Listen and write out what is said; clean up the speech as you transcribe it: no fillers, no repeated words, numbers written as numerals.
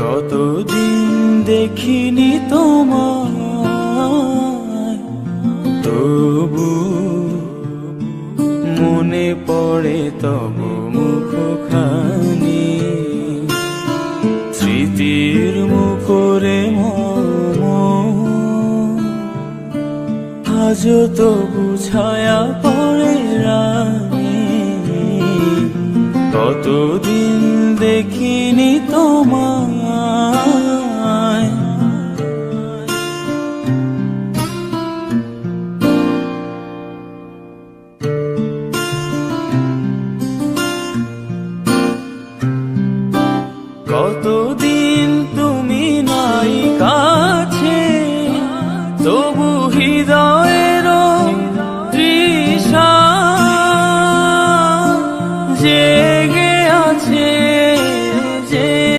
কতদিন দেখিনি তোমায়, তবু মনে পড়ে তব মুখখানি। স্মৃতির মুখরে মম আজও তবু ছায়া পড়ে রানী। কতদিন দেখিনি তোমায়, কতদিন তুমি নাই।